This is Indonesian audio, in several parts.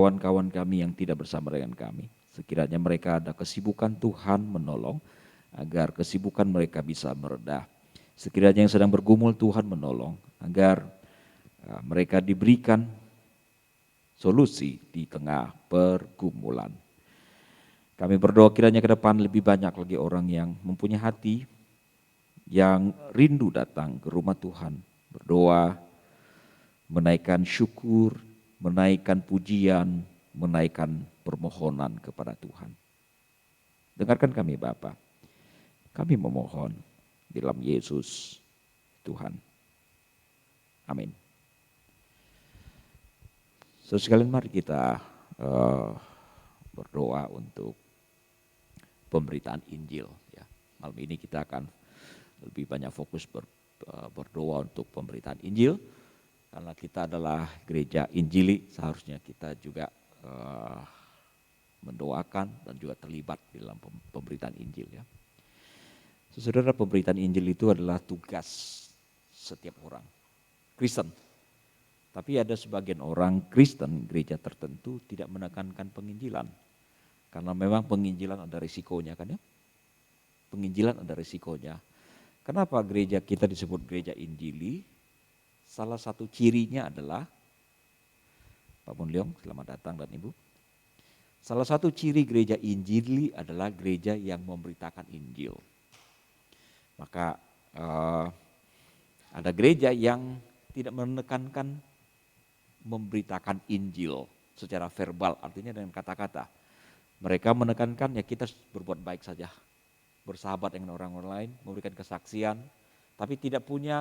kawan-kawan kami yang tidak bersama dengan kami. Sekiranya mereka ada kesibukan, Tuhan menolong agar kesibukan mereka bisa meredah. Sekiranya yang sedang bergumul, Tuhan menolong agar mereka diberikan solusi di tengah pergumulan. Kami berdoa kiranya ke depan lebih banyak lagi orang yang mempunyai hati yang rindu datang ke rumah Tuhan, berdoa, menaikkan syukur, menaikkan pujian, menaikkan permohonan kepada Tuhan. Dengarkan kami Bapa, kami memohon di dalam Yesus Tuhan. Amin. Saudara sekalian, mari kita berdoa untuk pemberitaan Injil. Ya, malam ini kita akan lebih banyak fokus berdoa untuk pemberitaan Injil. Karena kita adalah gereja Injili, seharusnya kita juga mendoakan dan juga terlibat di dalam pemberitaan Injil. Ya. Saudara, pemberitaan Injil itu adalah tugas setiap orang Kristen. Tapi ada sebagian orang Kristen, gereja tertentu tidak menekankan penginjilan. Karena memang penginjilan ada risikonya kan ya. Penginjilan ada risikonya. Kenapa gereja kita disebut gereja Injili? Salah satu cirinya adalah, Pak Munliong, selamat datang dan Ibu. Salah satu ciri gereja Injili adalah gereja yang memberitakan Injil. Maka ada gereja yang tidak menekankan memberitakan Injil secara verbal, artinya dengan kata-kata. Mereka menekankan ya kita berbuat baik saja, bersahabat dengan orang lain, memberikan kesaksian, tapi tidak punya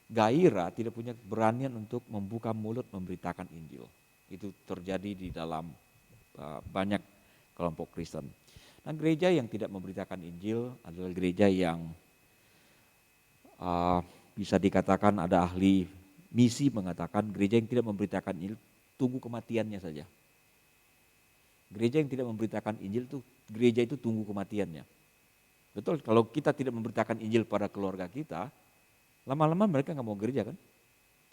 gairah, tidak punya keberanian untuk membuka mulut memberitakan Injil. Itu terjadi di dalam banyak kelompok Kristen. Nah, gereja yang tidak memberitakan Injil adalah gereja yang bisa dikatakan ada ahli misi mengatakan gereja yang tidak memberitakan Injil tunggu kematiannya saja. Gereja yang tidak memberitakan Injil itu gereja itu tunggu kematiannya. Betul, kalau kita tidak memberitakan Injil pada keluarga kita, lama-lama mereka nggak mau gereja kan?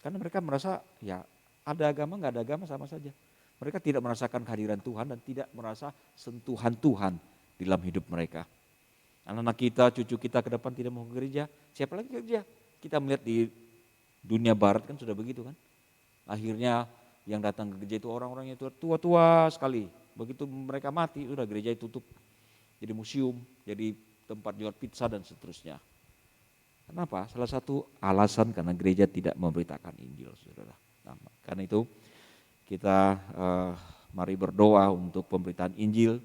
Karena mereka merasa ya ada agama nggak ada agama sama saja. Mereka tidak merasakan kehadiran Tuhan dan tidak merasa sentuhan Tuhan di dalam hidup mereka. Anak-anak kita, cucu kita ke depan tidak mau ke gereja, siapa lagi gereja? Kita melihat di dunia barat kan sudah begitu kan. Akhirnya yang datang ke gereja itu orang-orang yang tua-tua sekali. Begitu mereka mati, udah gereja tutup. Jadi museum, jadi tempat jual pizza dan seterusnya. Kenapa? Salah satu alasan karena gereja tidak memberitakan Injil, saudara. Nah, karena itu kita mari berdoa untuk pemberitaan Injil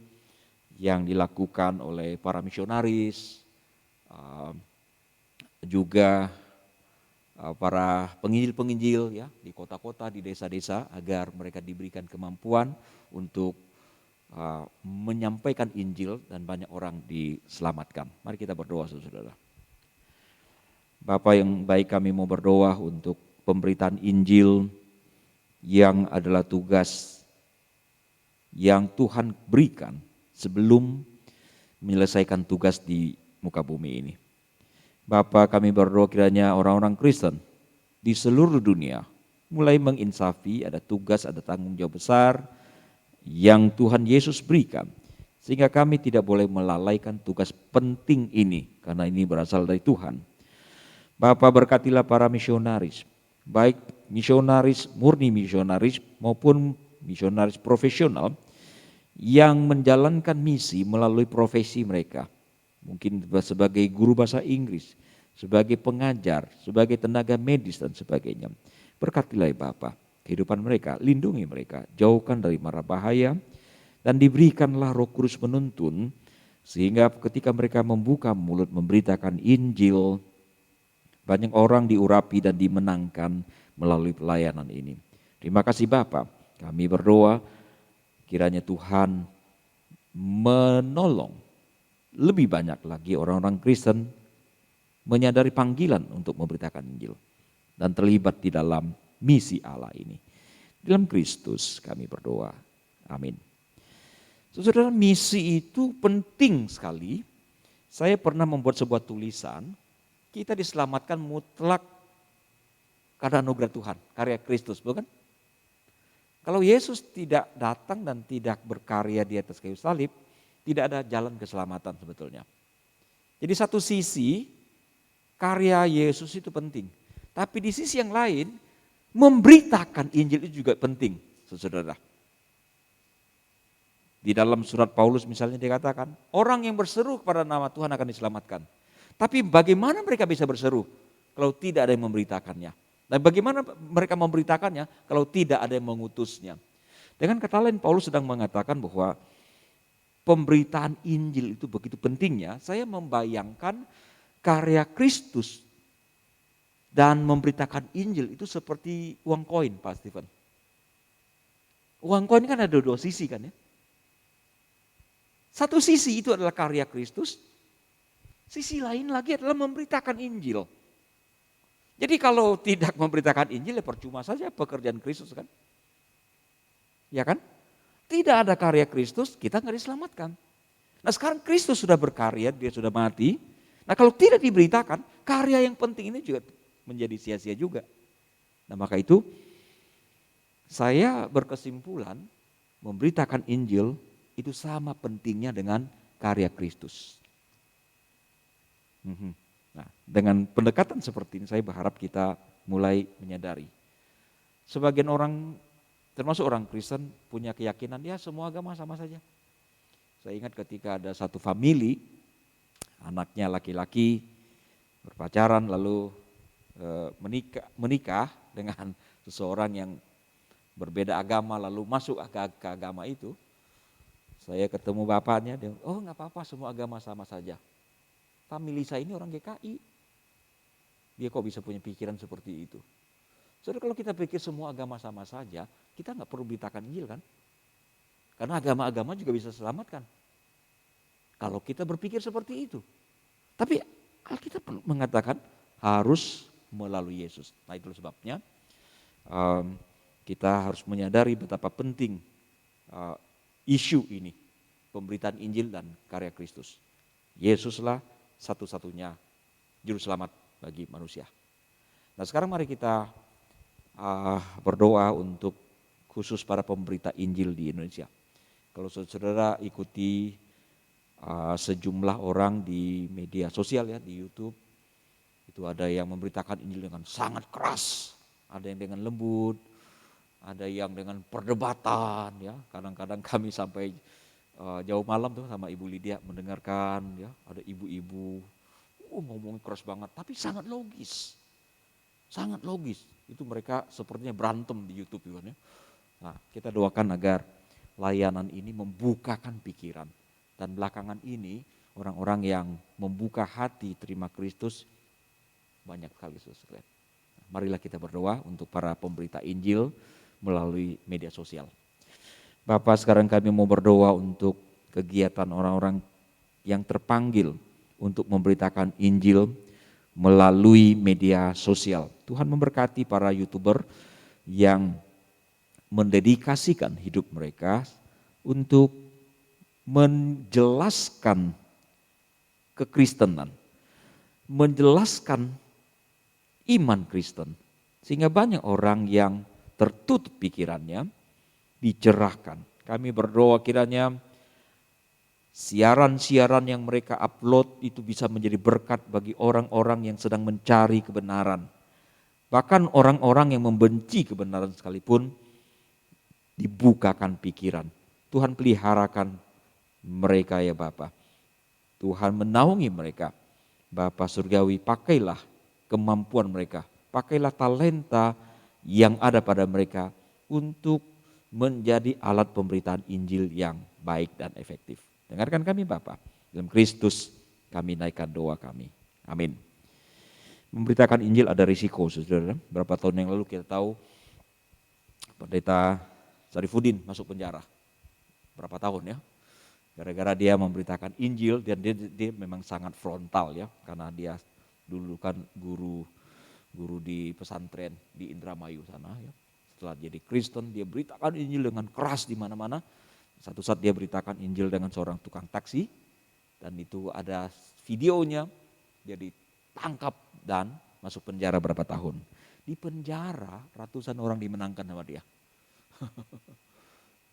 yang dilakukan oleh para misionaris, juga para penginjil-penginjil ya di kota-kota, di desa-desa agar mereka diberikan kemampuan untuk menyampaikan Injil dan banyak orang diselamatkan. Mari kita berdoa saudara. Bapa yang baik, kami mau berdoa untuk pemberitaan Injil yang adalah tugas yang Tuhan berikan sebelum menyelesaikan tugas di muka bumi ini. Bapa, kami berdoa kiranya orang-orang Kristen di seluruh dunia mulai menginsafi ada tugas, ada tanggung jawab besar yang Tuhan Yesus berikan. Sehingga kami tidak boleh melalaikan tugas penting ini karena ini berasal dari Tuhan. Bapa, berkatilah para misionaris, baik misionaris murni misionaris maupun misionaris profesional yang menjalankan misi melalui profesi mereka. Mungkin sebagai guru bahasa Inggris, sebagai pengajar, sebagai tenaga medis dan sebagainya. Berkatilah Bapa kehidupan mereka, lindungi mereka, jauhkan dari mara bahaya, dan diberikanlah Roh Kudus menuntun, sehingga ketika mereka membuka mulut memberitakan Injil, banyak orang diurapi dan dimenangkan melalui pelayanan ini. Terima kasih Bapa, kami berdoa kiranya Tuhan menolong lebih banyak lagi orang-orang Kristen menyadari panggilan untuk memberitakan Injil dan terlibat di dalam misi Allah ini. Dalam Kristus kami berdoa. Amin. Saudara, misi itu penting sekali. Saya pernah membuat sebuah tulisan, kita diselamatkan mutlak karena anugerah Tuhan, karya Kristus, bukan? Kalau Yesus tidak datang dan tidak berkarya di atas kayu salib, tidak ada jalan keselamatan sebetulnya. Jadi satu sisi karya Yesus itu penting. Tapi di sisi yang lain, memberitakan Injil itu juga penting, saudara. Di dalam surat Paulus misalnya dikatakan, orang yang berseru kepada nama Tuhan akan diselamatkan. Tapi bagaimana mereka bisa berseru kalau tidak ada yang memberitakannya? Dan bagaimana mereka memberitakannya kalau tidak ada yang mengutusnya? Dengan kata lain Paulus sedang mengatakan bahwa pemberitaan Injil itu begitu pentingnya. Saya membayangkan karya Kristus dan memberitakan Injil itu seperti uang koin, Pak Stephen. Uang koin kan ada dua sisi kan ya. Satu sisi itu adalah karya Kristus, sisi lain lagi adalah memberitakan Injil. Jadi kalau tidak memberitakan Injil ya percuma saja pekerjaan Kristus kan. Ya kan? Tidak ada karya Kristus, kita nggak diselamatkan. Nah sekarang Kristus sudah berkarya, dia sudah mati. Nah kalau tidak diberitakan, karya yang penting ini juga menjadi sia-sia juga. Nah maka itu saya berkesimpulan memberitakan Injil itu sama pentingnya dengan karya Kristus. Nah, dengan pendekatan seperti ini saya berharap kita mulai menyadari. Sebagian orang, termasuk orang Kristen, punya keyakinan ya semua agama sama saja. Saya ingat ketika ada satu famili, anaknya laki-laki berpacaran lalu menikah dengan seseorang yang berbeda agama lalu masuk ke agama itu. Saya ketemu bapaknya, dia, oh nggak apa-apa semua agama sama saja. Famili saya ini orang GKI. Dia kok bisa punya pikiran seperti itu. Saudara kalau kita pikir semua agama sama saja, kita nggak perlu beritakan Injil kan? Karena agama-agama juga bisa selamatkan. Kalau kita berpikir seperti itu. Tapi Alkitab mengatakan harus melalui Yesus. Nah itu sebabnya kita harus menyadari betapa penting isu ini, pemberitaan Injil dan karya Kristus. Yesuslah satu-satunya juru selamat bagi manusia. Nah sekarang mari kita berdoa untuk khusus para pemberita Injil di Indonesia. Kalau saudara ikuti sejumlah orang di media sosial ya, di YouTube, itu ada yang memberitakan Injil dengan sangat keras, ada yang dengan lembut, ada yang dengan perdebatan ya. Kadang-kadang kami sampai jauh malam tuh sama Ibu Lydia mendengarkan ya, ada ibu-ibu ngomong keras banget tapi sangat logis. Sangat logis. Itu mereka sepertinya berantem di YouTube ya. Nah, kita doakan agar layanan ini membukakan pikiran dan belakangan ini orang-orang yang membuka hati terima Kristus banyak sekali saudara. Marilah kita berdoa untuk para pemberita Injil melalui media sosial. Bapak sekarang kami mau berdoa untuk kegiatan orang-orang yang terpanggil untuk memberitakan Injil melalui media sosial. Tuhan memberkati para YouTuber yang mendedikasikan hidup mereka untuk menjelaskan kekristenan, menjelaskan iman Kristen. Sehingga banyak orang yang tertutup pikirannya, dicerahkan. Kami berdoa kiranya siaran-siaran yang mereka upload itu bisa menjadi berkat bagi orang-orang yang sedang mencari kebenaran. Bahkan orang-orang yang membenci kebenaran sekalipun dibukakan pikiran. Tuhan peliharakan mereka ya Bapa. Tuhan menaungi mereka. Bapa Surgawi, pakailah kemampuan mereka, pakailah talenta yang ada pada mereka untuk menjadi alat pemberitaan Injil yang baik dan efektif. Dengarkan kami Bapa, dalam Kristus kami naikkan doa kami. Amin. Memberitakan Injil ada risiko saudara. Berapa tahun yang lalu kita tahu Pendeta Sarifudin masuk penjara. Berapa tahun ya? Gara-gara dia memberitakan Injil dan dia memang sangat frontal ya. Karena dia dulu kan guru di pesantren di Indramayu sana ya. Setelah jadi Kristen dia beritakan Injil dengan keras di mana-mana. Satu saat dia beritakan Injil dengan seorang tukang taksi dan itu ada videonya, dia ditangkap dan masuk penjara berapa tahun. Di penjara ratusan orang dimenangkan sama dia.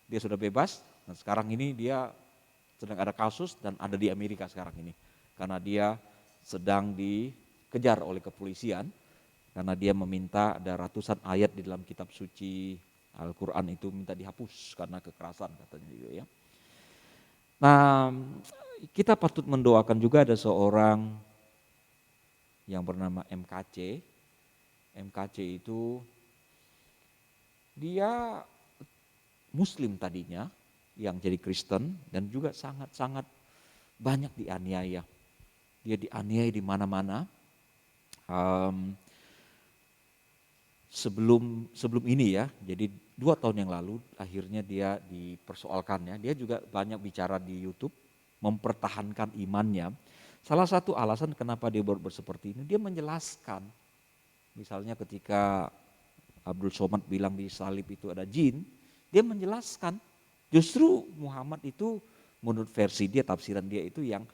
Dia sudah bebas, dan sekarang ini dia sedang ada kasus dan ada di Amerika sekarang ini. Karena dia sedang dikejar oleh kepolisian, karena dia meminta ada ratusan ayat di dalam kitab suci Al-Quran itu minta dihapus karena kekerasan katanya gitu ya. Nah, kita patut mendoakan juga ada seorang yang bernama MKC. MKC itu dia Muslim tadinya yang jadi Kristen dan juga sangat-sangat banyak dianiaya. Dia dianiaya di mana-mana. Sebelum ini ya, jadi 2 tahun yang lalu akhirnya dia dipersoalkan ya. Dia juga banyak bicara di YouTube, mempertahankan imannya. Salah satu alasan kenapa dia seperti ini, dia menjelaskan. Misalnya ketika Abdul Somad bilang di salib itu ada jin, dia menjelaskan justru Muhammad itu menurut versi dia, tafsiran dia itu yang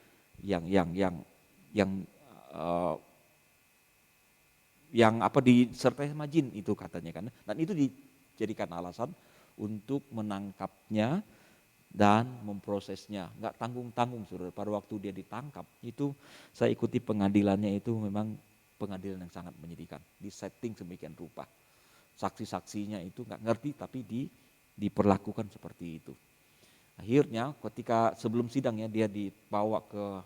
disertai sama jin itu katanya kan. Dan itu dijadikan alasan untuk menangkapnya dan memprosesnya. Nggak tanggung-tanggung saudara. Pada waktu dia ditangkap itu saya ikuti pengadilannya, itu memang pengadilan yang sangat menyedihkan. Di setting sedemikian rupa. Saksi-saksinya itu nggak ngerti tapi diperlakukan seperti itu. Akhirnya ketika sebelum sidangnya dia dibawa ke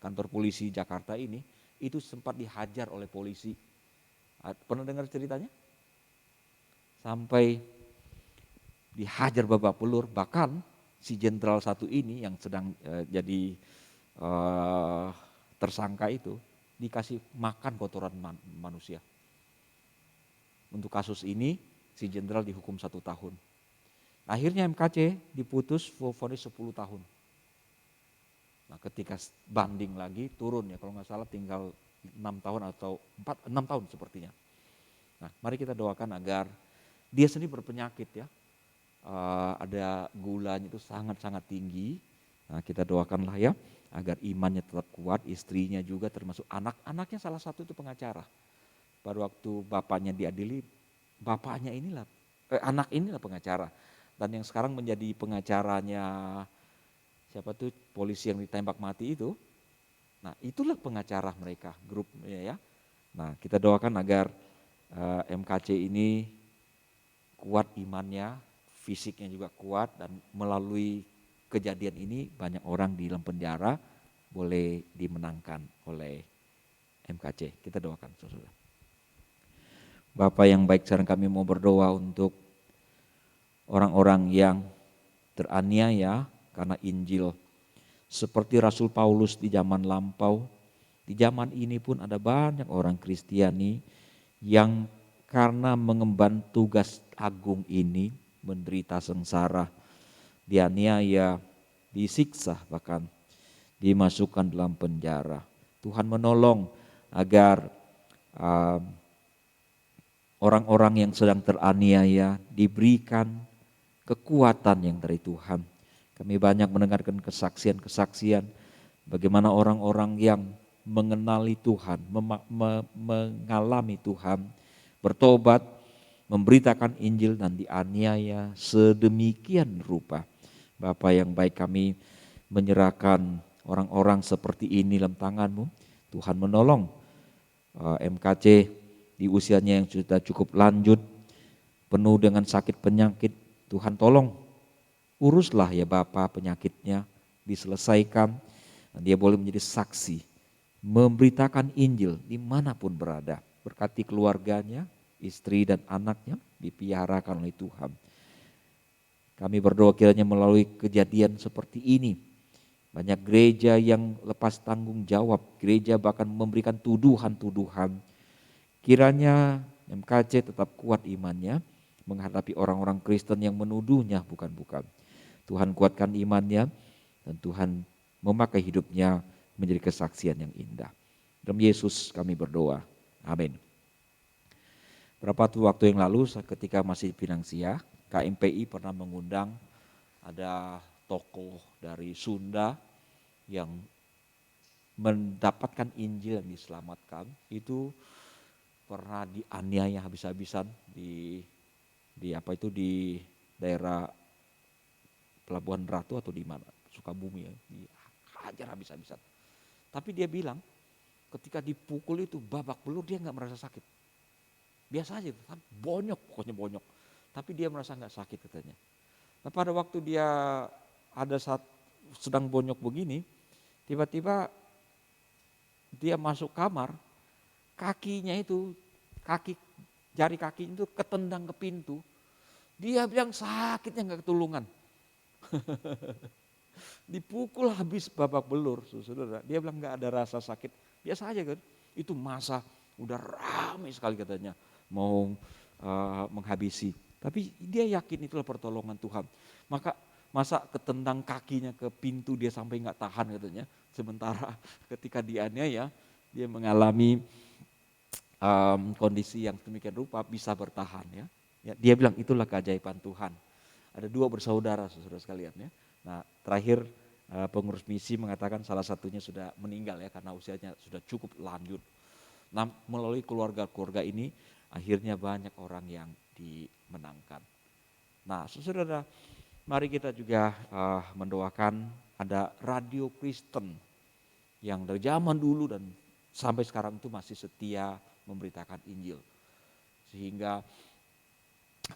kantor polisi Jakarta ini, itu sempat dihajar oleh polisi. Pernah dengar ceritanya? Sampai dihajar babak belur, bahkan si jenderal satu ini yang sedang jadi tersangka itu dikasih makan kotoran manusia. Untuk kasus ini si jenderal dihukum 1 tahun. Akhirnya MKC diputus vonis 10 tahun. Nah ketika banding lagi turun ya, kalau nggak salah tinggal 6 tahun atau 6 tahun sepertinya. Nah mari kita doakan agar dia sendiri berpenyakit ya. Ada gulanya itu sangat-sangat tinggi. Nah kita doakanlah ya agar imannya tetap kuat, istrinya juga termasuk anak-anaknya salah satu itu pengacara. Pada waktu bapaknya diadili, bapaknya inilah, anak inilah pengacara. Dan yang sekarang menjadi pengacaranya siapa tuh polisi yang ditembak mati itu. Nah itulah pengacara mereka, grupnya ya. Nah kita doakan agar MKC ini kuat imannya, fisiknya juga kuat, dan melalui kejadian ini banyak orang di dalam penjara boleh dimenangkan oleh MKC. Kita doakan saudara. Bapak yang baik, sekarang kami mau berdoa untuk orang-orang yang teraniaya karena Injil. Seperti Rasul Paulus di zaman lampau, di zaman ini pun ada banyak orang Kristiani yang karena mengemban tugas agung ini menderita sengsara, dianiaya, disiksa, bahkan dimasukkan dalam penjara. Tuhan menolong agar orang-orang yang sedang teraniaya diberikan kekuatan yang dari Tuhan. Kami banyak mendengarkan kesaksian-kesaksian bagaimana orang-orang yang mengenali Tuhan, mengalami Tuhan, bertobat, memberitakan Injil dan dianiaya sedemikian rupa. Bapa yang baik, kami menyerahkan orang-orang seperti ini dalam tangan-Mu. Tuhan menolong MKC di usianya yang sudah cukup lanjut, penuh dengan sakit penyakit. Tuhan tolong, uruslah ya Bapa penyakitnya, diselesaikan. Dia boleh menjadi saksi, memberitakan Injil dimanapun berada. Berkati keluarganya, istri dan anaknya dipeliharakan oleh Tuhan. Kami berdoa kiranya melalui kejadian seperti ini, banyak gereja yang lepas tanggung jawab, gereja bahkan memberikan tuduhan-tuduhan. Kiranya MKC tetap kuat imannya menghadapi orang-orang Kristen yang menuduhnya bukan-bukan. Tuhan kuatkan imannya dan Tuhan memakai hidupnya menjadi kesaksian yang indah. Dalam Yesus kami berdoa. Amin. Berapa waktu yang lalu ketika masih di Pinangsia, KMPI pernah mengundang ada tokoh dari Sunda yang mendapatkan Injil yang diselamatkan, itu pernah dianiaya habis-habisan, daerah Pelabuhan Ratu atau di mana, Sukabumi ya, dihajar habis-habisan. Tapi dia bilang ketika dipukul itu babak belur dia nggak merasa sakit. Biasa aja, bonyok, pokoknya bonyok. Tapi dia merasa nggak sakit katanya. Nah pada waktu dia ada saat sedang bonyok begini, tiba-tiba dia masuk kamar, kakinya itu, jari kakinya itu ketendang ke pintu. Dia bilang sakitnya nggak ketulungan. Dipukul habis babak belur, saudara. Dia bilang nggak ada rasa sakit, biasa aja kan. Itu masa udah ramai sekali katanya mau menghabisi. Tapi dia yakin itulah pertolongan Tuhan. Masa ketendang kakinya ke pintu dia sampai nggak tahan katanya. Sementara ketika dianiaya dia mengalami kondisi yang demikian rupa bisa bertahan ya. Dia bilang itulah keajaiban Tuhan. Ada 2 bersaudara saudara sekalian ya. Nah terakhir pengurus misi mengatakan salah satunya sudah meninggal ya karena usianya sudah cukup lanjut. Nah melalui keluarga ini akhirnya banyak orang yang dimenangkan. Nah saudara, mari kita juga mendoakan ada radio Kristen yang dari zaman dulu dan sampai sekarang itu masih setia memberitakan Injil. Sehingga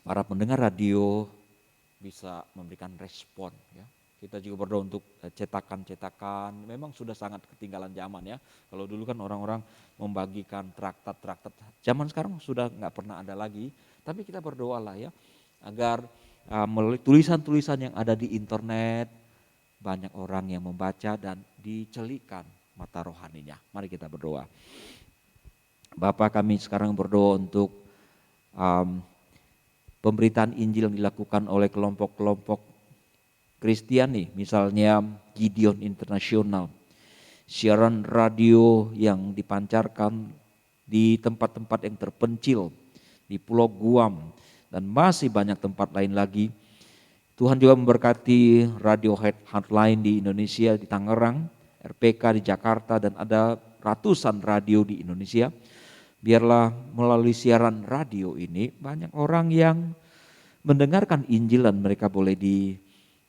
para pendengar radio bisa memberikan respon ya. Kita juga berdoa untuk cetakan-cetakan, memang sudah sangat ketinggalan zaman ya. Kalau dulu kan orang-orang membagikan traktat-traktat, zaman sekarang sudah nggak pernah ada lagi. Tapi kita berdoalah ya, agar melalui tulisan-tulisan yang ada di internet, banyak orang yang membaca dan dicelikan mata rohaninya. Mari kita berdoa. Bapa, kami sekarang berdoa untuk pemberitaan Injil yang dilakukan oleh kelompok-kelompok Kristiani, misalnya Gideon Internasional, siaran radio yang dipancarkan di tempat-tempat yang terpencil, di Pulau Guam, dan masih banyak tempat lain lagi. Tuhan juga memberkati Radio Hotline di Indonesia, di Tangerang, RPK di Jakarta, dan ada ratusan radio di Indonesia. Biarlah melalui siaran radio ini banyak orang yang mendengarkan Injil dan mereka boleh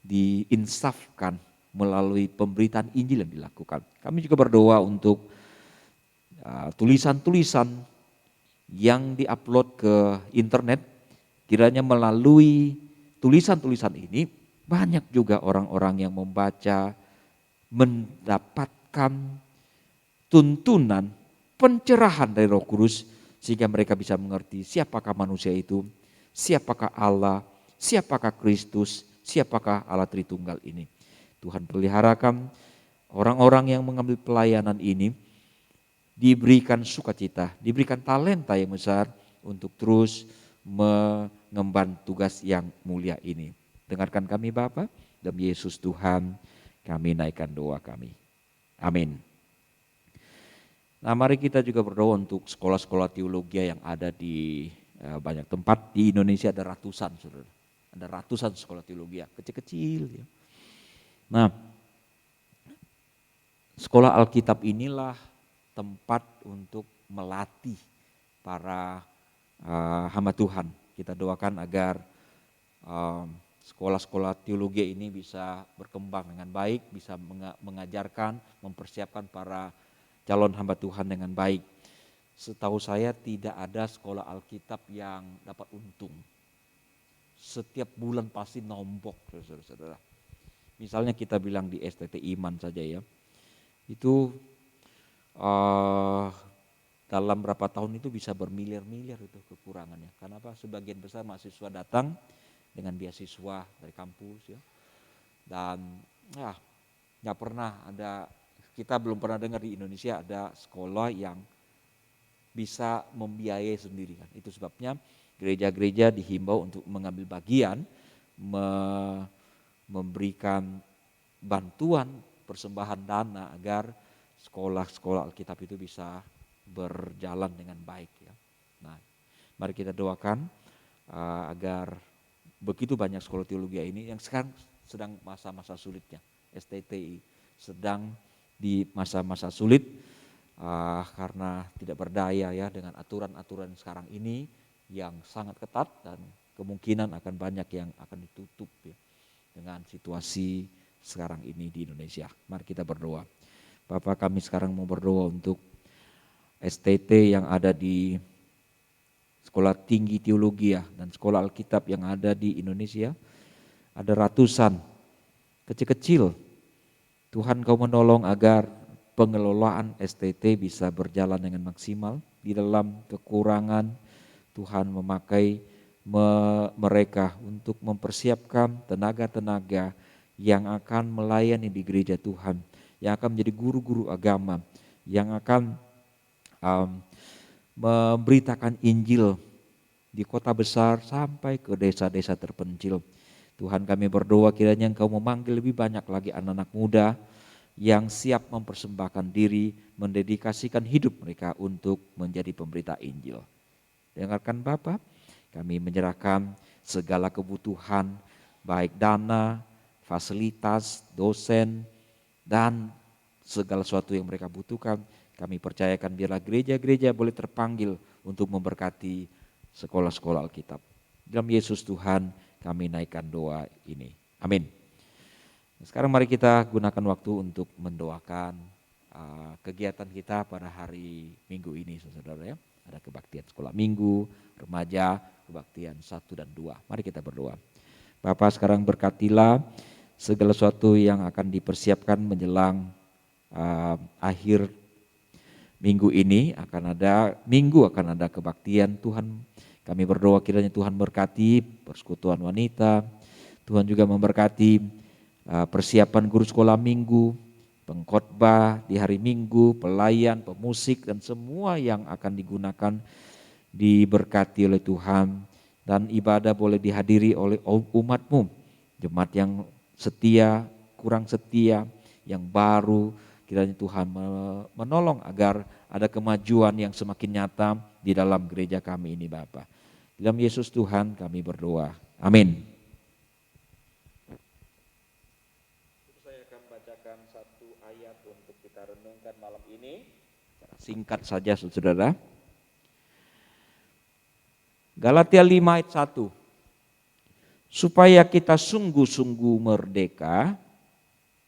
diinsafkan melalui pemberitaan Injil yang dilakukan. Kami juga berdoa untuk tulisan-tulisan yang diupload ke internet, kiranya melalui tulisan-tulisan ini banyak juga orang-orang yang membaca, mendapatkan tuntunan, pencerahan dari Roh Kudus sehingga mereka bisa mengerti siapakah manusia itu, siapakah Allah, siapakah Kristus, siapakah Allah Tritunggal ini. Tuhan peliharakan orang-orang yang mengambil pelayanan ini, diberikan sukacita, diberikan talenta yang besar untuk terus mengemban tugas yang mulia ini. Dengarkan kami Bapa, dalam Yesus Tuhan kami naikkan doa kami. Amin. Nah mari kita juga berdoa untuk sekolah-sekolah teologi yang ada di banyak tempat. Di Indonesia ada ratusan, saudara. Ada ratusan sekolah teologi kecil-kecil. Ya. Nah, sekolah Alkitab inilah tempat untuk melatih para hamba Tuhan. Kita doakan agar sekolah-sekolah teologi ini bisa berkembang dengan baik, bisa mengajarkan, mempersiapkan para calon hamba Tuhan dengan baik. Setahu saya tidak ada sekolah Alkitab yang dapat untung. Setiap bulan pasti nombok, saudara-saudara. Misalnya kita bilang di STT Iman saja ya, itu dalam berapa tahun itu bisa bermiliar-miliar itu kekurangannya. Kenapa? Sebagian besar mahasiswa datang dengan beasiswa dari kampus ya, dan nggak pernah ada, kita belum pernah dengar di Indonesia ada sekolah yang bisa membiayai sendiri kan. Itu sebabnya gereja-gereja dihimbau untuk mengambil bagian, memberikan bantuan persembahan dana agar sekolah-sekolah Alkitab itu bisa berjalan dengan baik ya. Nah, mari kita doakan agar begitu banyak sekolah teologi ini yang sekarang sedang masa-masa sulitnya. STTI sedang di masa-masa sulit karena tidak berdaya ya dengan aturan-aturan sekarang ini yang sangat ketat dan kemungkinan akan banyak yang akan ditutup ya, dengan situasi sekarang ini di Indonesia. Mari kita berdoa. Bapak, kami sekarang mau berdoa untuk STT yang ada di Sekolah Tinggi Teologi dan Sekolah Alkitab yang ada di Indonesia. Ada ratusan kecil-kecil. Tuhan, Kau menolong agar pengelolaan STT bisa berjalan dengan maksimal. Di dalam kekurangan, Tuhan memakai mereka untuk mempersiapkan tenaga-tenaga yang akan melayani di gereja Tuhan, yang akan menjadi guru-guru agama, yang akan memberitakan Injil di kota besar sampai ke desa-desa terpencil. Tuhan, kami berdoa kiranya Engkau memanggil lebih banyak lagi anak-anak muda yang siap mempersembahkan diri, mendedikasikan hidup mereka untuk menjadi pemberita Injil. Dengarkan Bapa, kami menyerahkan segala kebutuhan, baik dana, fasilitas, dosen, dan segala sesuatu yang mereka butuhkan. Kami percayakan biarlah gereja-gereja boleh terpanggil untuk memberkati sekolah-sekolah Alkitab. Dalam Yesus Tuhan kami naikkan doa ini. Amin. Sekarang mari kita gunakan waktu untuk mendoakan kegiatan kita pada hari Minggu ini, saudara ya. Ada kebaktian sekolah minggu, remaja, kebaktian 1 dan 2. Mari kita berdoa. Bapa, sekarang berkatilah segala sesuatu yang akan dipersiapkan menjelang akhir minggu ini. Akan ada kebaktian Tuhan. Kami berdoa kiranya Tuhan berkati persekutuan wanita. Tuhan juga memberkati persiapan guru sekolah minggu, pengkhotbah di hari Minggu, pelayan, pemusik, dan semua yang akan digunakan diberkati oleh Tuhan. Dan ibadah boleh dihadiri oleh umat-Mu, jemaat yang setia, kurang setia, yang baru. Kiranya Tuhan menolong agar ada kemajuan yang semakin nyata di dalam gereja kami ini Bapa. Dalam Yesus Tuhan kami berdoa. Amin. Saya akan bacakan satu ayat untuk kita renungkan malam ini. Singkat saja saudara. Galatia 5 ayat 1. Supaya kita sungguh-sungguh merdeka,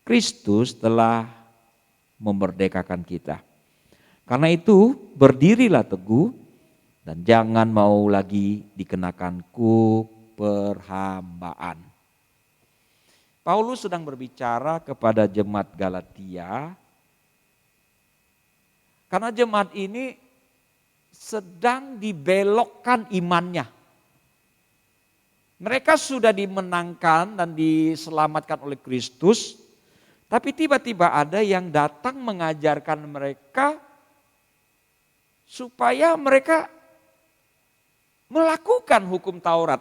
Kristus telah memerdekakan kita. Karena itu berdirilah teguh dan jangan mau lagi dikenakan kuk perhambaan. Paulus sedang berbicara kepada jemaat Galatia karena jemaat ini sedang dibelokkan imannya. Mereka sudah dimenangkan dan diselamatkan oleh Kristus, tapi tiba-tiba ada yang datang mengajarkan mereka supaya mereka melakukan hukum Taurat.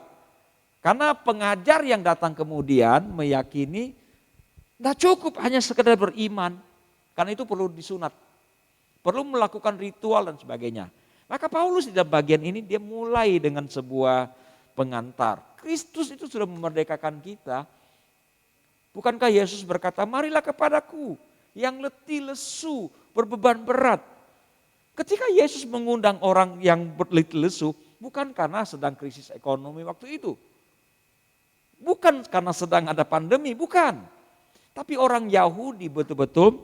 Karena pengajar yang datang kemudian meyakini tidak cukup hanya sekedar beriman, karena itu perlu disunat, perlu melakukan ritual dan sebagainya. Maka Paulus di dalam bagian ini dia mulai dengan sebuah pengantar. Kristus itu sudah memerdekakan kita. Bukankah Yesus berkata, marilah kepadaku yang letih lesu, berbeban berat. Ketika Yesus mengundang orang yang berletih lesu, bukan karena sedang krisis ekonomi waktu itu. Bukan karena sedang ada pandemi, bukan. Tapi orang Yahudi betul-betul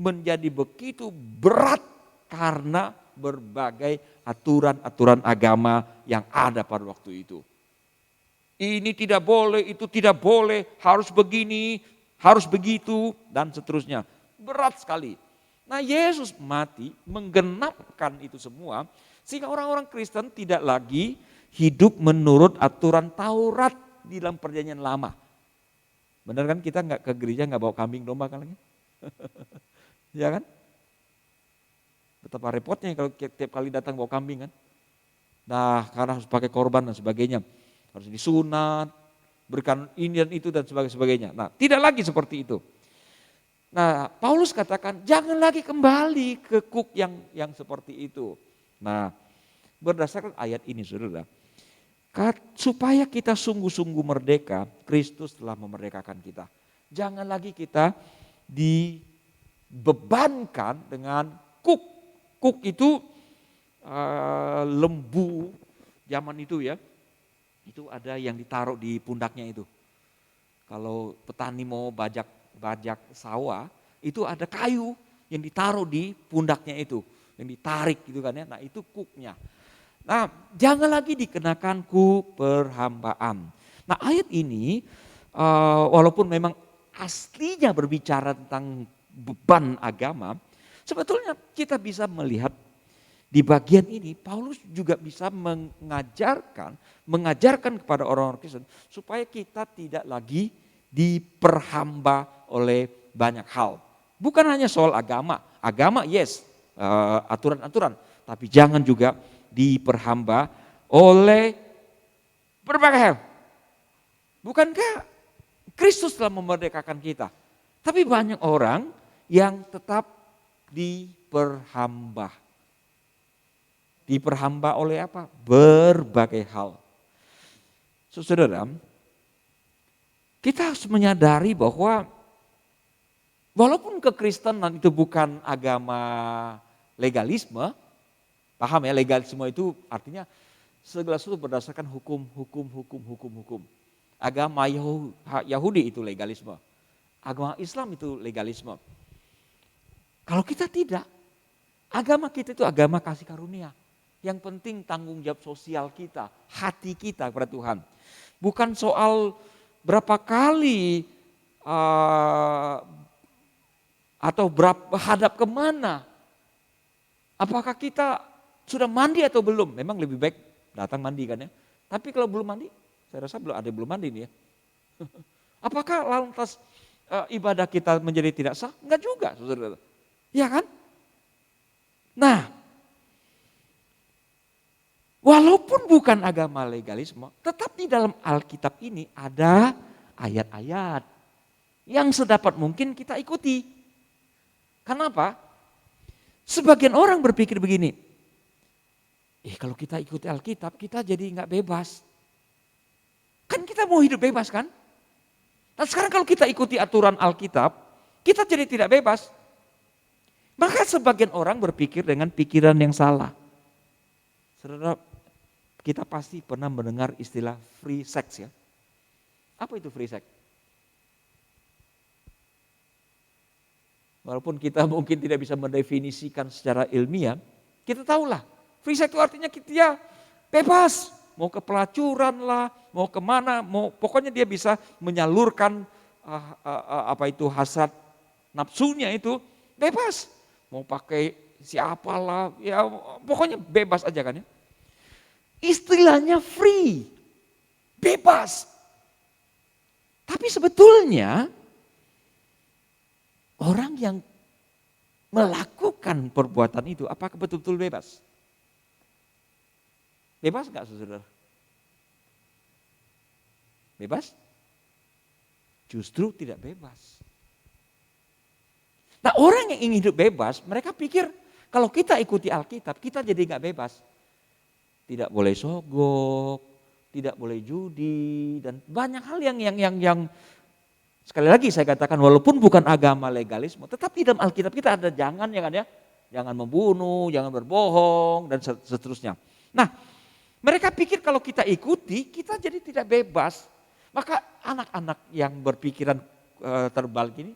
menjadi begitu berat karena berbagai aturan-aturan agama yang ada pada waktu itu. Ini tidak boleh, itu tidak boleh, harus begini, harus begitu, dan seterusnya. Berat sekali. Nah Yesus mati menggenapkan itu semua, sehingga orang-orang Kristen tidak lagi hidup menurut aturan Taurat di dalam perjanjian lama. Benar kan kita nggak ke gereja nggak bawa kambing domba kan lagi? Ya kan? Betapa repotnya kalau tiap kali datang bawa kambing kan. Nah karena harus pakai korban dan sebagainya. Harus disunat, berikan ini dan itu dan sebagainya. Nah tidak lagi seperti itu. Nah Paulus katakan jangan lagi kembali ke kuk yang seperti itu. Nah berdasarkan ayat ini saudara. Supaya kita sungguh-sungguh merdeka, Kristus telah memerdekakan kita. Jangan lagi kita dibebankan dengan kuk. Kuk itu lembu zaman itu ya. Itu ada yang ditaruh di pundaknya itu. Kalau petani mau bajak sawah, itu ada kayu yang ditaruh di pundaknya itu, yang ditarik gitu kan ya. Nah, itu kuknya. Nah, jangan lagi dikenakan kuk perhambaan. Nah, ayat ini walaupun memang aslinya berbicara tentang beban agama, sebetulnya kita bisa melihat di bagian ini Paulus juga bisa mengajarkan kepada orang-orang Kristen supaya kita tidak lagi diperhamba oleh banyak hal. Bukan hanya soal agama yes, aturan-aturan, tapi jangan juga diperhamba oleh berbagai hal. Bukankah Kristus telah memerdekakan kita? Tapi banyak orang yang tetap diperhamba. Diperhamba oleh apa? Berbagai hal. Saudara, kita harus menyadari bahwa walaupun kekristenan itu bukan agama legalisme, paham ya, legalisme itu artinya segala sesuatu berdasarkan hukum. Agama Yahudi itu legalisme, agama Islam itu legalisme. Kalau kita tidak, agama kita itu agama kasih karunia. Yang penting tanggung jawab sosial kita, hati kita kepada Tuhan. Bukan soal berapa kali atau berapa hadap kemana. Apakah kita sudah mandi atau belum? Memang lebih baik datang mandi kan ya. Tapi kalau belum mandi, saya rasa belum ada yang belum mandi nih ya. Apakah lantas ibadah kita menjadi tidak sah? Enggak juga, saudara. Ya kan? Nah, walaupun bukan agama legalisme, tetap di dalam Alkitab ini ada ayat-ayat yang sedapat mungkin kita ikuti. Kenapa? Sebagian orang berpikir begini, kalau kita ikuti Alkitab kita jadi nggak bebas. Kan kita mau hidup bebas kan? Dan sekarang kalau kita ikuti aturan Alkitab, kita jadi tidak bebas. Maka sebagian orang berpikir dengan pikiran yang salah. Saudara, kita pasti pernah mendengar istilah free sex ya. Apa itu free sex? Walaupun kita mungkin tidak bisa mendefinisikan secara ilmiah, kita tahulah free sex itu artinya kita bebas. Mau ke pelacuran lah, mau kemana, pokoknya dia bisa menyalurkan hasrat nafsunya itu bebas. Mau pakai siapalah, ya pokoknya bebas aja kan ya. Istilahnya free, bebas. Tapi sebetulnya orang yang melakukan perbuatan itu apakah betul-betul bebas? Bebas enggak saudara? Bebas? Justru tidak bebas. Nah, orang yang ingin hidup bebas, mereka pikir kalau kita ikuti Alkitab, kita jadi enggak bebas. Tidak boleh sogok, tidak boleh judi, dan banyak hal yang sekali lagi saya katakan walaupun bukan agama legalisme, tetap di dalam Alkitab kita ada jangan ya kan ya. Jangan membunuh, jangan berbohong, dan seterusnya. Nah, mereka pikir kalau kita ikuti, kita jadi tidak bebas. Maka anak-anak yang berpikiran terbalik ini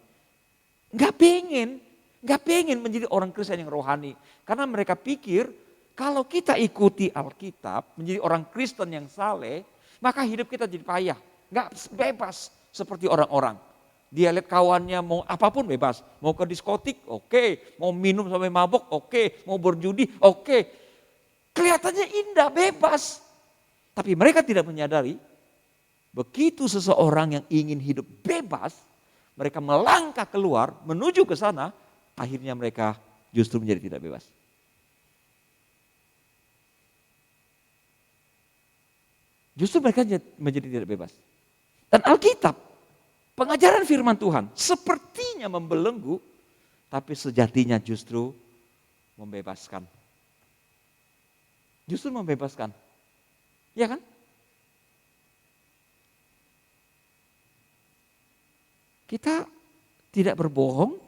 nggak pengen menjadi orang Kristen yang rohani. Karena mereka pikir kalau kita ikuti Alkitab, menjadi orang Kristen yang saleh, maka hidup kita jadi payah. Nggak bebas seperti orang-orang. Dia lihat kawannya mau apapun bebas. Mau ke diskotik, oke. Mau minum sampai mabok, oke. Mau berjudi, oke. Kelihatannya indah, bebas. Tapi mereka tidak menyadari, begitu seseorang yang ingin hidup bebas, mereka melangkah keluar menuju ke sana, akhirnya mereka justru menjadi tidak bebas. Justru mereka menjadi tidak bebas. Dan Alkitab, pengajaran firman Tuhan sepertinya membelenggu, tapi sejatinya justru membebaskan. Justru membebaskan. Ya kan? Kita tidak berbohong,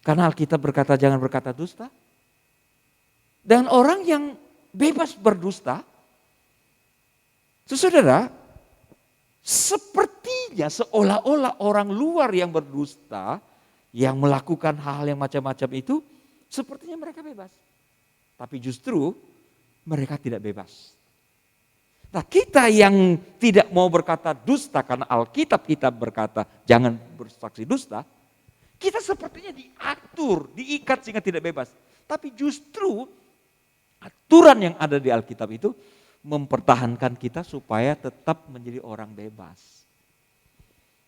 karena Alkitab berkata jangan berkata dusta. Dan orang yang bebas berdusta, Saudara, sepertinya seolah-olah orang luar yang berdusta, yang melakukan hal-hal yang macam-macam itu, sepertinya mereka bebas. Tapi justru mereka tidak bebas. Nah, kita yang tidak mau berkata dusta karena Alkitab kita berkata jangan bersaksi dusta, kita sepertinya diatur, diikat sehingga tidak bebas. Tapi justru aturan yang ada di Alkitab itu mempertahankan kita supaya tetap menjadi orang bebas.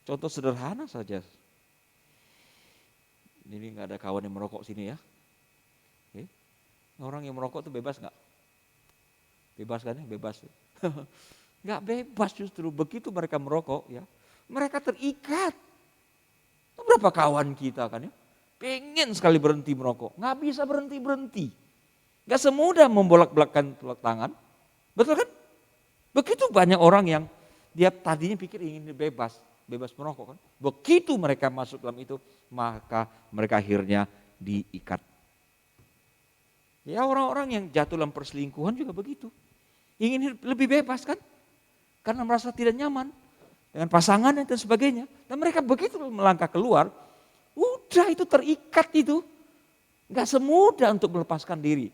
Contoh sederhana saja. Ini nggak ada kawan yang merokok sini ya. Oke. Orang yang merokok itu bebas nggak? Bebas kan ya? Bebas. Nggak bebas justru. Begitu mereka merokok ya, mereka terikat. Berapa kawan kita kan ya, pengen sekali berhenti merokok. Nggak bisa berhenti-berhenti. Nggak semudah membolak-balikkan telapak tangan. Betul kan? Begitu banyak orang yang dia tadinya pikir ingin bebas merokok kan. Begitu mereka masuk dalam itu, maka mereka akhirnya diikat. Ya orang-orang yang jatuh dalam perselingkuhan juga begitu. Ingin lebih bebas kan? Karena merasa tidak nyaman dengan pasangannya dan sebagainya. Dan mereka begitu melangkah keluar, udah itu terikat itu. Gak semudah untuk melepaskan diri.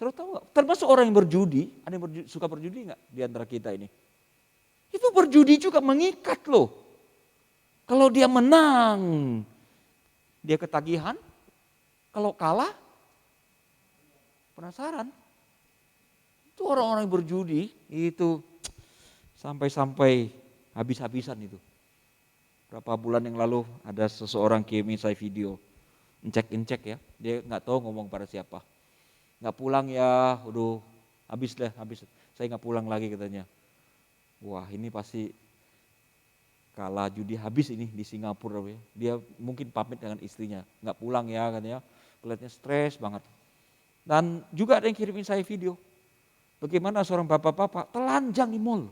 Saudara tahu gak? Termasuk orang yang berjudi, ada yang suka berjudi gak di antara kita ini? Itu berjudi juga mengikat loh. Kalau dia menang, dia ketagihan. Kalau kalah, penasaran. Itu orang-orang yang berjudi, itu sampai-sampai habis-habisan itu. Berapa bulan yang lalu ada seseorang kirim saya video, ngecek ya, dia nggak tahu ngomong pada siapa. Nggak pulang ya, udah habis. Saya nggak pulang lagi katanya. Wah ini pasti kalah judi habis ini di Singapura. Dia mungkin pamit dengan istrinya, nggak pulang ya katanya. Kelihatannya stres banget. Dan juga ada yang kirimin saya video. Bagaimana seorang bapak-bapak telanjang di mall.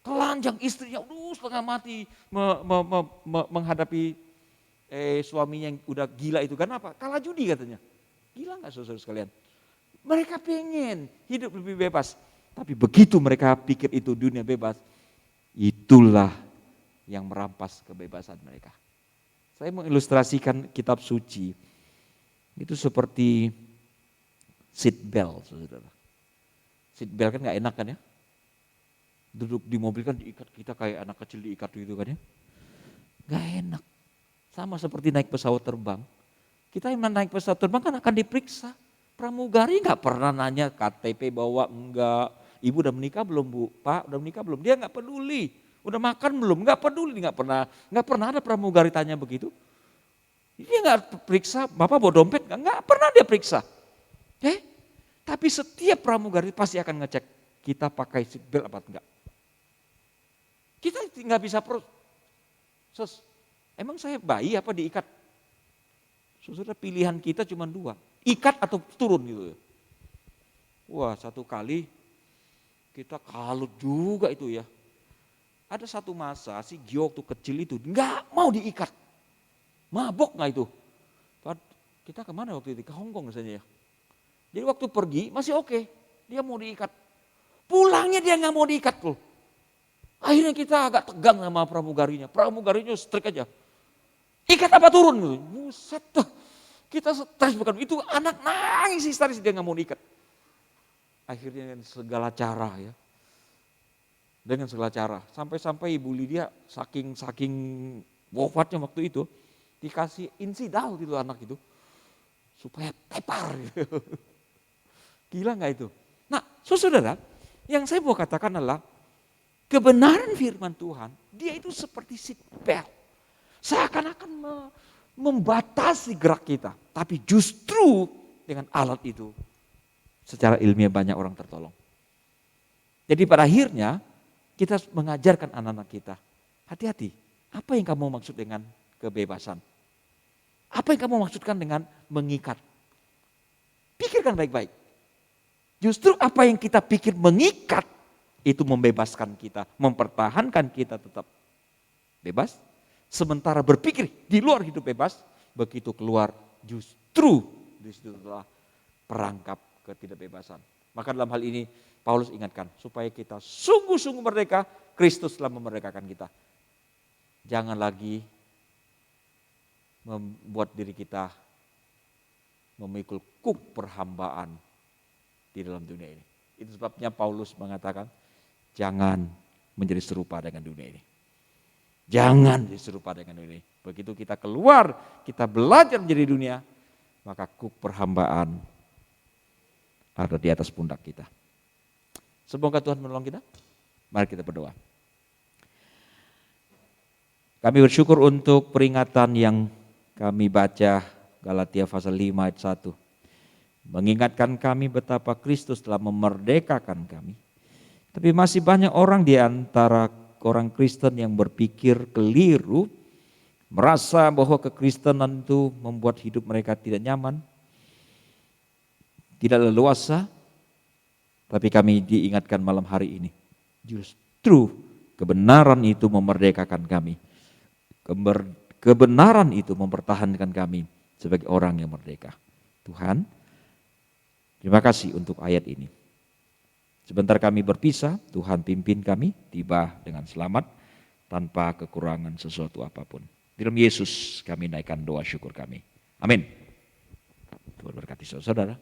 Telanjang istrinya, setengah mati menghadapi suaminya yang udah gila itu. Kenapa? Kalah judi katanya. Gila gak saudara sekalian? Mereka pengen hidup lebih bebas. Tapi begitu mereka pikir itu dunia bebas, itulah yang merampas kebebasan mereka. Saya mengilustrasikan kitab suci. Itu seperti seat belt, saudara. Seat belt kan gak enak kan ya? Duduk di mobil kan diikat, kita kayak anak kecil diikat gitu kan ya. Gak enak. Sama seperti naik pesawat terbang. Kita yang naik pesawat terbang kan akan diperiksa. Pramugari gak pernah nanya KTP bawa enggak. Ibu udah menikah belum bu? Pak udah menikah belum? Dia gak peduli. Udah makan belum? Gak peduli. Gak pernah ada pramugari tanya begitu. Dia gak periksa, Bapak bawa dompet gak? Gak pernah dia periksa. Tapi setiap pramugari pasti akan ngecek. Kita pakai seatbelt apa enggak. Kita gak bisa emang saya bayi apa diikat? Saudara pilihan kita cuma dua, ikat atau turun gitu. Wah satu kali kita kalut juga itu ya. Ada satu masa si Gio waktu kecil itu nggak mau diikat, mabok nggak itu? Kita kemana waktu itu? Ke Hongkong misalnya ya. Jadi waktu pergi masih oke, dia mau diikat. Pulangnya dia nggak mau diikat loh. Akhirnya kita agak tegang sama pramugarinya strict aja. Ikat apa turun gitu. Buset tuh. Kita stres bukan itu anak nangis histeris dia nggak mau diikat. Akhirnya dengan segala cara ya. Dengan segala cara sampai ibu Lydia saking wafatnya waktu itu dikasih insidal gitu anak itu supaya tepar gitu. Gila nggak itu? Nah, saudara, yang saya mau katakan adalah kebenaran firman Tuhan, dia itu seperti seat belt. Seakan-akan membatasi gerak kita. Tapi justru dengan alat itu secara ilmiah banyak orang tertolong. Jadi pada akhirnya kita mengajarkan anak-anak kita. Hati-hati, apa yang kamu maksud dengan kebebasan? Apa yang kamu maksudkan dengan mengikat? Pikirkan baik-baik. Justru apa yang kita pikir mengikat itu membebaskan kita, mempertahankan kita tetap bebas. Sementara berpikir di luar hidup bebas, begitu keluar justru di situ telah perangkap ketidakbebasan. Maka dalam hal ini Paulus ingatkan supaya kita sungguh-sungguh merdeka, Kristus telah memerdekakan kita. Jangan lagi membuat diri kita memikul kuk perhambaan di dalam dunia ini. Itu sebabnya Paulus mengatakan jangan menjadi serupa dengan dunia ini. Jangan menjadi serupa dengan dunia ini. Begitu kita keluar, kita belajar menjadi dunia, maka kuk perhambaan ada di atas pundak kita. Semoga Tuhan menolong kita. Mari kita berdoa. Kami bersyukur untuk peringatan yang kami baca Galatia pasal 5 ayat 1. Mengingatkan kami betapa Kristus telah memerdekakan kami. Tapi masih banyak orang di antara orang Kristen yang berpikir keliru, merasa bahwa kekristenan itu membuat hidup mereka tidak nyaman, tidak leluasa. Tapi kami diingatkan malam hari ini, justru kebenaran itu memerdekakan kami. Kebenaran itu mempertahankan kami sebagai orang yang merdeka. Tuhan, terima kasih untuk ayat ini. Sebentar kami berpisah, Tuhan pimpin kami tiba dengan selamat tanpa kekurangan sesuatu apapun. Di dalam Yesus kami naikkan doa syukur kami. Amin. Tuhan berkati saudara.